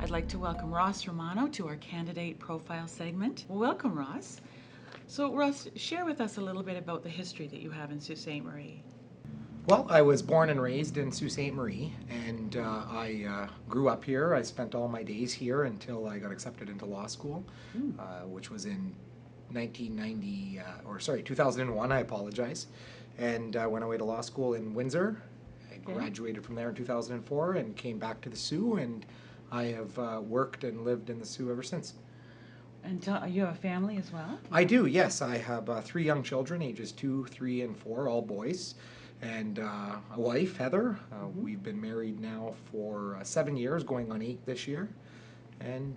I'd like to welcome Ross Romano to our candidate profile segment. Well, welcome, Ross. So, Ross, share with us a little bit about the history that you have in Sault Ste. Marie. Well, I was born and raised in Sault Ste. Marie, and I grew up here. I spent all my days here until I got accepted into law school, which was in 2001, I apologize. And I went away to law school in Windsor. I graduated from there in 2004 and came back to the Soo, and I have worked and lived in the Soo ever since. And you have a family as well? I do, yes. I have 3 young children, ages 2, 3, and 4, all boys, and a wife, Heather. We've been married now for 7 years, going on 8 this year. And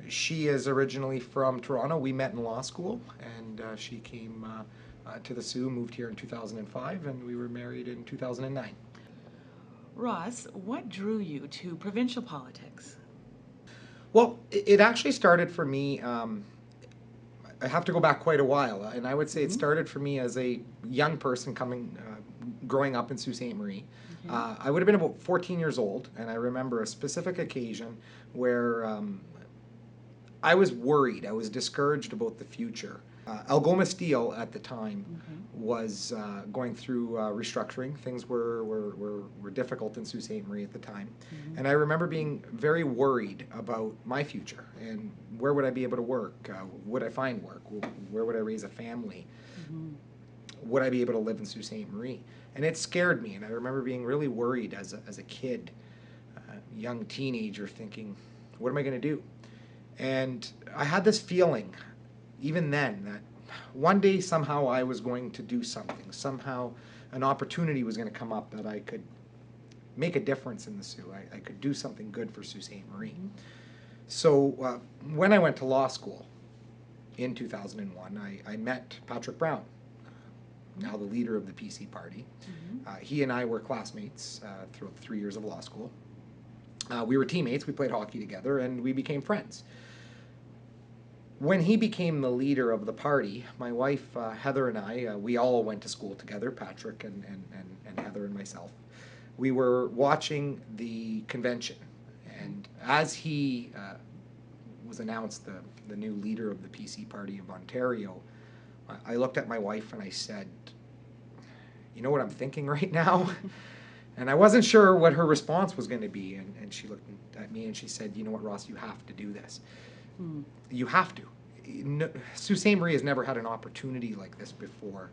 she is originally from Toronto. We met in law school, and she came to the Soo, moved here in 2005, and we were married in 2009. Ross, what drew you to provincial politics? Well, it actually started for me. I have to go back quite a while, and I would say it started for me as a young person growing up in Sault Ste. Marie. I would have been about 14 years old, and I remember a specific occasion where I was worried. I was discouraged about the future. Algoma Steel at the time was going through restructuring. Things were difficult in Sault Ste. Marie at the time. And I remember being very worried about my future and where would I be able to work? Would I find work? Where would I raise a family? Would I be able to live in Sault Ste. Marie? And it scared me, and I remember being really worried as a kid, young teenager, thinking, what am I going to do? And I had this feeling, even then, that one day somehow I was going to do something. Somehow an opportunity was going to come up that I could make a difference in the Soo. I could do something good for Sault Ste. Marie. So when I went to law school in 2001, I met Patrick Brown, now the leader of the PC party. He and I were classmates throughout the 3 years of law school. We were teammates, we played hockey together, and we became friends. When he became the leader of the party, my wife Heather and I, we all went to school together, Patrick and Heather and myself. We were watching the convention, and as he was announced the new leader of the PC party of Ontario, I looked at my wife and I said, you know what I'm thinking right now? And I wasn't sure what her response was going to be, and she looked at me and she said, you know what, Ross, you have to do this. You have to. Sault Ste. Marie has never had an opportunity like this before.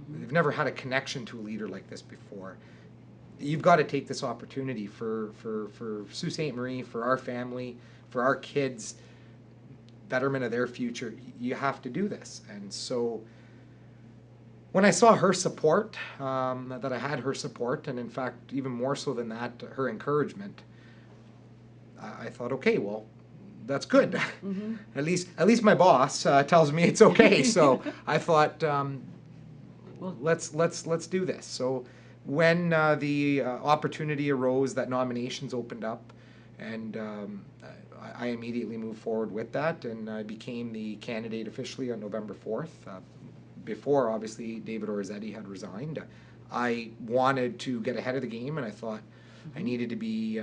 They've never had a connection to a leader like this before. You've got to take this opportunity for Sault Ste. Marie, for our family, for our kids, betterment of their future. You have to do this. And so when I saw her support, that I had her support, and in fact, even more so than that, her encouragement, I thought, okay, well, that's good. At least my boss tells me it's okay. So I thought, well, let's do this. So when the opportunity arose, that nominations opened up, and I immediately moved forward with that, and I became the candidate officially on November 4th. Before, obviously, David Orazietti had resigned. I wanted to get ahead of the game, and I thought I needed to be.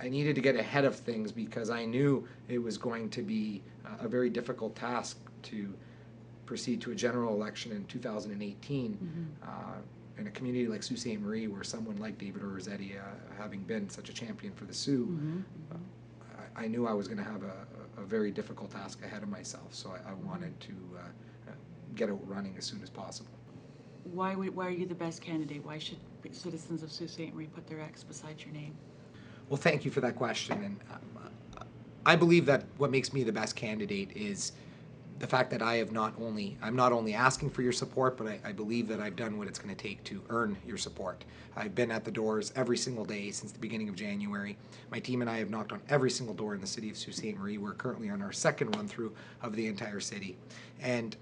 I needed to get ahead of things because I knew it was going to be a very difficult task to proceed to a general election in 2018 in a community like Sault Ste. Marie, where someone like David Orazietti, having been such a champion for the Soo, I knew I was going to have a very difficult task ahead of myself. So I wanted to get out running as soon as possible. Why are you the best candidate? Why should citizens of Sault Ste. Marie put their X beside your name? Well, thank you for that question. And I believe that what makes me the best candidate is the fact that I'm not only asking for your support, but I believe that I've done what it's going to take to earn your support. I've been at the doors every single day since the beginning of January. My team and I have knocked on every single door in the city of Sault Ste. Marie. We're currently on our second run through of the entire city. And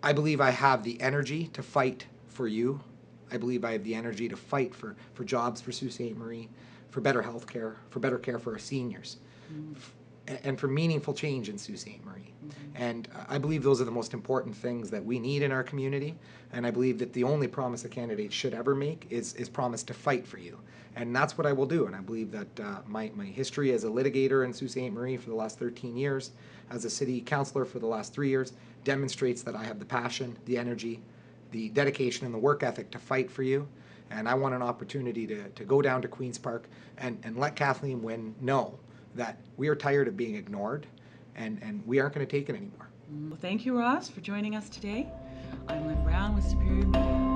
I believe I have the energy to fight for you. I believe I have the energy to fight for jobs for Sault Ste. Marie, for better health care, for better care for our seniors. and for meaningful change in Sault Ste. Marie. And I believe those are the most important things that we need in our community. And I believe that the only promise a candidate should ever make is promise to fight for you. And that's what I will do. And I believe that my history as a litigator in Sault Ste. Marie for the last 13 years, as a city councillor for the last 3 years, demonstrates that I have the passion, the energy, the dedication, and the work ethic to fight for you. And I want an opportunity to go down to Queen's Park and let Kathleen Wynne know that we are tired of being ignored, and we aren't going to take it anymore. Well, thank you, Ross, for joining us today. I'm Lynn Brown with Superior Media.